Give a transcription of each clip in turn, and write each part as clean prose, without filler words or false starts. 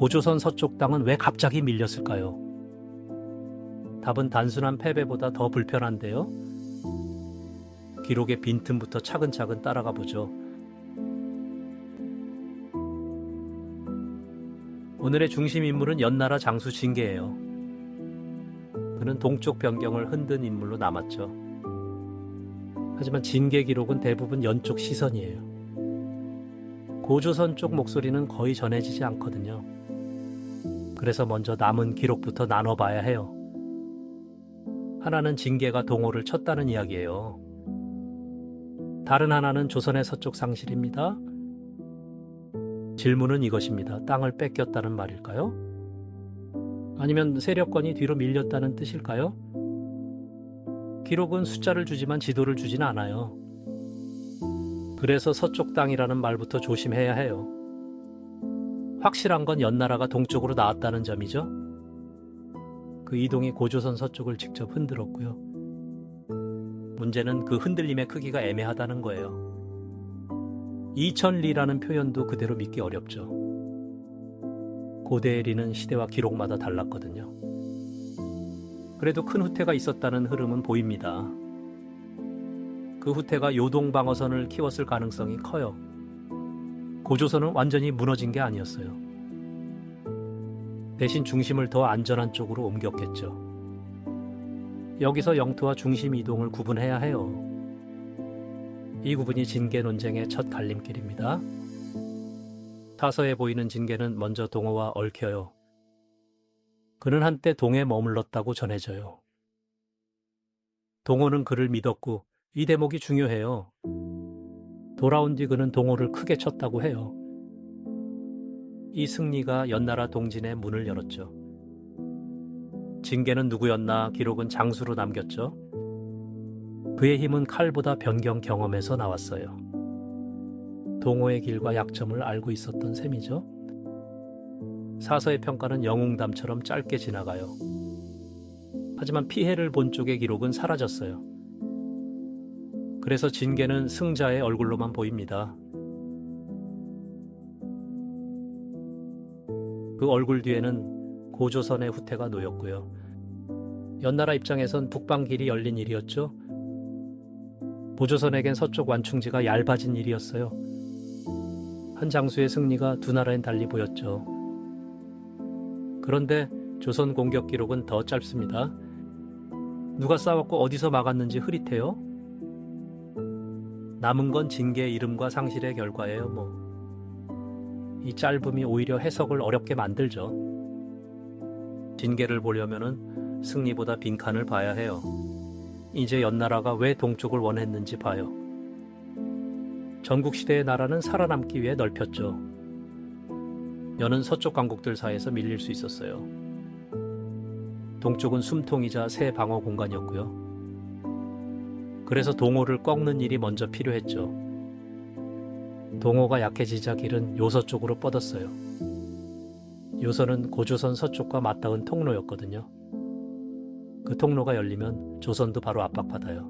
고조선 서쪽 땅은 왜 갑자기 밀렸을까요? 답은 단순한 패배보다 더 불편한데요. 기록의 빈틈부터 차근차근 따라가 보죠. 오늘의 중심 인물은 연나라 장수 진계예요. 그는 동쪽 변경을 흔든 인물로 남았죠. 하지만 진계 기록은 대부분 연쪽 시선이에요. 고조선 쪽 목소리는 거의 전해지지 않거든요. 그래서 먼저 남은 기록부터 나눠봐야 해요. 하나는 진계가 동호를 쳤다는 이야기예요. 다른 하나는 조선의 서쪽 상실입니다. 질문은 이것입니다. 땅을 뺏겼다는 말일까요? 아니면 세력권이 뒤로 밀렸다는 뜻일까요? 기록은 숫자를 주지만 지도를 주진 않아요. 그래서 서쪽 땅이라는 말부터 조심해야 해요. 확실한 건 연나라가 동쪽으로 나왔다는 점이죠. 그 이동이 고조선 서쪽을 직접 흔들었고요. 문제는 그 흔들림의 크기가 애매하다는 거예요. 2000리라는 표현도 그대로 믿기 어렵죠. 고대의 리는 시대와 기록마다 달랐거든요. 그래도 큰 후퇴가 있었다는 흐름은 보입니다. 그 후퇴가 요동 방어선을 키웠을 가능성이 커요. 고조선은 완전히 무너진 게 아니었어요. 대신 중심을 더 안전한 쪽으로 옮겼겠죠. 여기서 영토와 중심 이동을 구분해야 해요. 이 구분이 진계 논쟁의 첫 갈림길입니다. 타서에 보이는 진계는 먼저 동호와 얽혀요. 그는 한때 동에 머물렀다고 전해져요. 동호는 그를 믿었고 이 대목이 중요해요. 돌아온 뒤 그는 동호를 크게 쳤다고 해요. 이 승리가 연나라 동진의 문을 열었죠. 진계는 누구였나 기록은 장수로 남겼죠. 그의 힘은 칼보다 변경 경험에서 나왔어요. 동호의 길과 약점을 알고 있었던 셈이죠. 사서의 평가는 영웅담처럼 짧게 지나가요. 하지만 피해를 본 쪽의 기록은 사라졌어요. 그래서 진계는 승자의 얼굴로만 보입니다. 그 얼굴 뒤에는 고조선의 후퇴가 놓였고요. 연나라 입장에선 북방길이 열린 일이었죠. 고조선에겐 서쪽 완충지가 얇아진 일이었어요. 한 장수의 승리가 두 나라엔 달리 보였죠. 그런데 조선 공격 기록은 더 짧습니다. 누가 싸웠고 어디서 막았는지 흐릿해요. 남은 건 진계의 이름과 상실의 결과예요. 이 짧음이 오히려 해석을 어렵게 만들죠. 진계를 보려면은 승리보다 빈칸을 봐야 해요. 이제 연나라가 왜 동쪽을 원했는지 봐요. 전국시대의 나라는 살아남기 위해 넓혔죠. 여는 서쪽 강국들 사이에서 밀릴 수 있었어요. 동쪽은 숨통이자 새 방어 공간이었고요. 그래서 동호를 꺾는 일이 먼저 필요했죠. 동호가 약해지자 길은 요서 쪽으로 뻗었어요. 요서는 고조선 서쪽과 맞닿은 통로였거든요. 그 통로가 열리면 조선도 바로 압박받아요.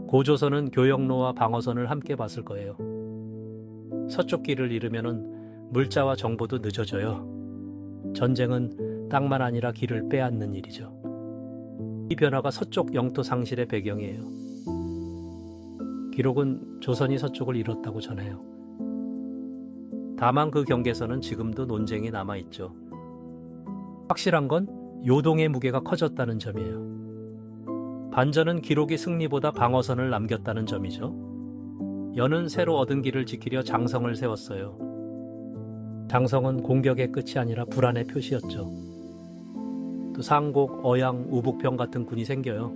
고조선은 교역로와 방어선을 함께 봤을 거예요. 서쪽 길을 잃으면 물자와 정보도 늦어져요. 전쟁은 땅만 아니라 길을 빼앗는 일이죠. 이 변화가 서쪽 영토 상실의 배경이에요. 기록은 조선이 서쪽을 잃었다고 전해요. 다만 그 경계선은 지금도 논쟁이 남아있죠. 확실한 건 요동의 무게가 커졌다는 점이에요. 반전은 기록이 승리보다 방어선을 남겼다는 점이죠. 여는 새로 얻은 길을 지키려 장성을 세웠어요. 장성은 공격의 끝이 아니라 불안의 표시였죠. 또 상곡, 어양, 우북평 같은 군이 생겨요.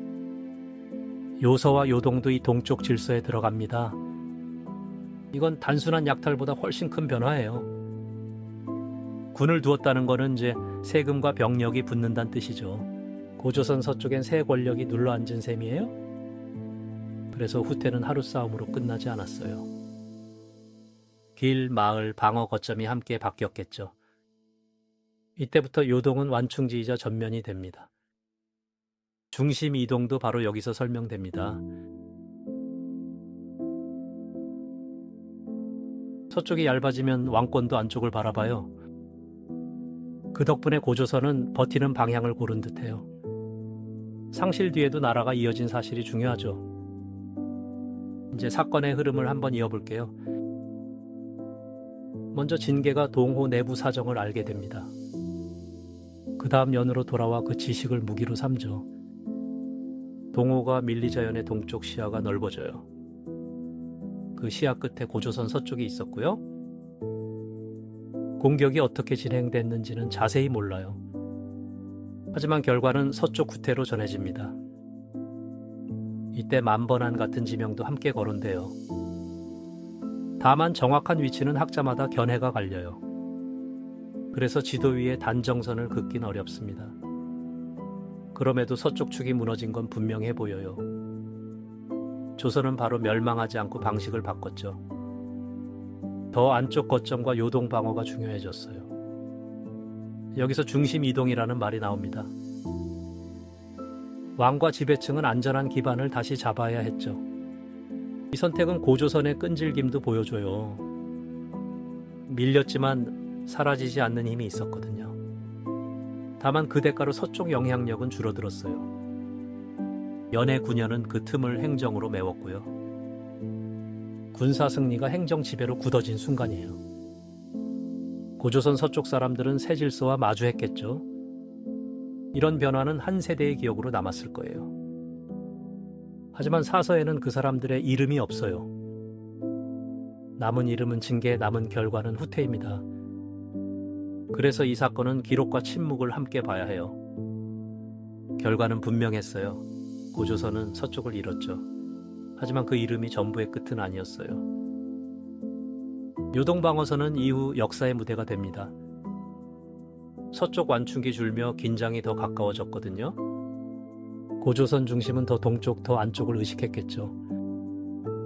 요서와 요동도 이 동쪽 질서에 들어갑니다. 이건 단순한 약탈보다 훨씬 큰 변화예요. 군을 두었다는 거는 이제 세금과 병력이 붙는다는 뜻이죠. 고조선 서쪽엔 새 권력이 눌러앉은 셈이에요. 그래서 후퇴는 하루 싸움으로 끝나지 않았어요. 길, 마을, 방어 거점이 함께 바뀌었겠죠. 이때부터 요동은 완충지이자 전면이 됩니다. 중심 이동도 바로 여기서 설명됩니다. 서쪽이 얇아지면 왕권도 안쪽을 바라봐요. 그 덕분에 고조선은 버티는 방향을 고른 듯해요. 상실 뒤에도 나라가 이어진 사실이 중요하죠. 이제 사건의 흐름을 한번 이어볼게요. 먼저 진계가 동호 내부 사정을 알게 됩니다. 그 다음 연으로 돌아와 그 지식을 무기로 삼죠. 동호가 밀리자연의 동쪽 시야가 넓어져요. 그 시야 끝에 고조선 서쪽이 있었고요. 공격이 어떻게 진행됐는지는 자세히 몰라요. 하지만 결과는 서쪽 구태로 전해집니다. 이때 만번한 같은 지명도 함께 거론돼요. 다만 정확한 위치는 학자마다 견해가 갈려요. 그래서 지도 위에 단정선을 긋긴 어렵습니다. 그럼에도 서쪽 축이 무너진 건 분명해 보여요. 조선은 바로 멸망하지 않고 방식을 바꿨죠. 더 안쪽 거점과 요동 방어가 중요해졌어요. 여기서 중심 이동이라는 말이 나옵니다. 왕과 지배층은 안전한 기반을 다시 잡아야 했죠. 이 선택은 고조선의 끈질김도 보여줘요. 밀렸지만 사라지지 않는 힘이 있었거든요. 다만 그 대가로 서쪽 영향력은 줄어들었어요. 연해 9년은 그 틈을 행정으로 메웠고요. 군사 승리가 행정 지배로 굳어진 순간이에요. 고조선 서쪽 사람들은 새 질서와 마주했겠죠. 이런 변화는 한 세대의 기억으로 남았을 거예요. 하지만 사서에는 그 사람들의 이름이 없어요. 남은 이름은 징계, 남은 결과는 후퇴입니다. 그래서 이 사건은 기록과 침묵을 함께 봐야 해요. 결과는 분명했어요. 고조선은 서쪽을 잃었죠. 하지만 그 이름이 전부의 끝은 아니었어요. 요동방어선은 이후 역사의 무대가 됩니다. 서쪽 완충이 줄며 긴장이 더 가까워졌거든요. 고조선 중심은 더 동쪽, 더 안쪽을 의식했겠죠.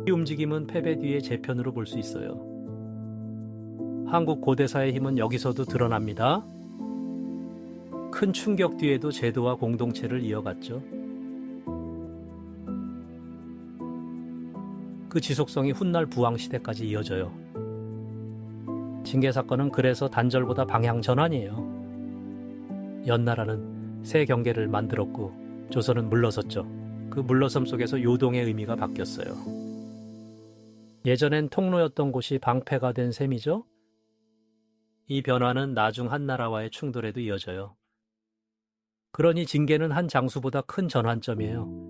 이 움직임은 패배 뒤의 재편으로 볼 수 있어요. 한국 고대사의 힘은 여기서도 드러납니다. 큰 충격 뒤에도 제도와 공동체를 이어갔죠. 그 지속성이 훗날 부왕시대까지 이어져요. 징계 사건은 그래서 단절보다 방향 전환이에요. 연나라는 새 경계를 만들었고 조선은 물러섰죠. 그 물러섬 속에서 요동의 의미가 바뀌었어요. 예전엔 통로였던 곳이 방패가 된 셈이죠. 이 변화는 나중 한나라와의 충돌에도 이어져요. 그러니 징계는 한 장수보다 큰 전환점이에요.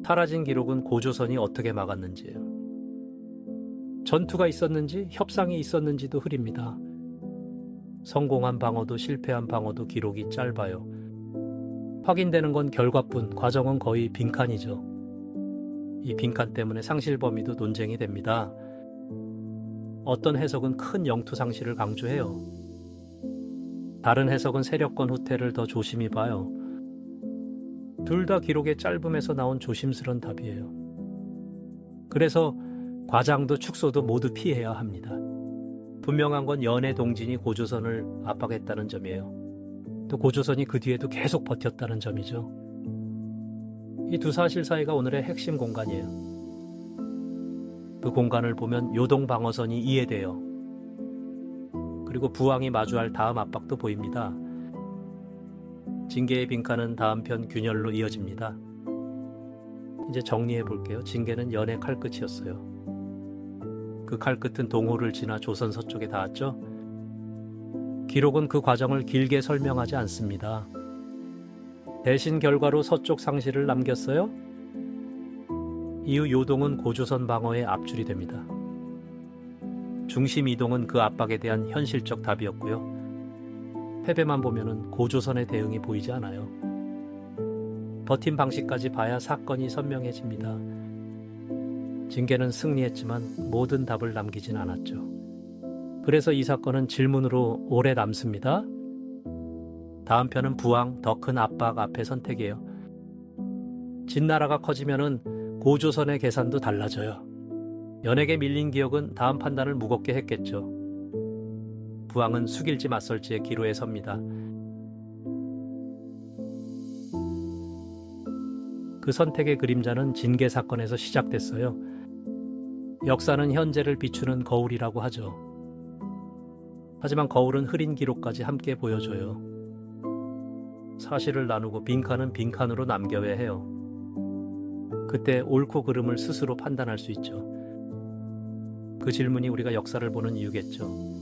사라진 기록은 고조선이 어떻게 막았는지예요. 전투가 있었는지 협상이 있었는지도 흐립니다. 성공한 방어도 실패한 방어도 기록이 짧아요. 확인되는 건 결과뿐, 과정은 거의 빈칸이죠. 이 빈칸 때문에 상실 범위도 논쟁이 됩니다. 어떤 해석은 큰 영토 상실을 강조해요. 다른 해석은 세력권 후퇴를 더 조심히 봐요. 둘 다 기록의 짧음에서 나온 조심스런 답이에요. 그래서 과장도 축소도 모두 피해야 합니다. 분명한 건 연해 동진이 고조선을 압박했다는 점이에요. 또 고조선이 그 뒤에도 계속 버텼다는 점이죠. 이 두 사실 사이가 오늘의 핵심 공간이에요. 그 공간을 보면 요동 방어선이 이해돼요. 그리고 부왕이 마주할 다음 압박도 보입니다. 징계의 빈칸은 다음 편 균열로 이어집니다. 이제 정리해 볼게요. 징계는 연의 칼끝이었어요. 그 칼끝은 동호를 지나 조선 서쪽에 닿았죠. 기록은 그 과정을 길게 설명하지 않습니다. 대신 결과로 서쪽 상실을 남겼어요. 이후 요동은 고조선 방어의 앞줄이 됩니다. 중심 이동은 그 압박에 대한 현실적 답이었고요. 패배만 보면은 고조선의 대응이 보이지 않아요. 버틴 방식까지 봐야 사건이 선명해집니다. 징계는 승리했지만 모든 답을 남기진 않았죠. 그래서 이 사건은 질문으로 오래 남습니다. 다음 편은 부왕 더 큰 압박 앞의 선택이에요. 진나라가 커지면은 고조선의 계산도 달라져요. 연에게 밀린 기억은 다음 판단을 무겁게 했겠죠. 부왕은 숙일지 맞설지의 기로에 섭니다. 그 선택의 그림자는 징계 사건에서 시작됐어요. 역사는 현재를 비추는 거울이라고 하죠. 하지만 거울은 흐린 기록까지 함께 보여줘요. 사실을 나누고 빈칸은 빈칸으로 남겨야 해요. 그때 옳고 그름을 스스로 판단할 수 있죠. 그 질문이 우리가 역사를 보는 이유겠죠.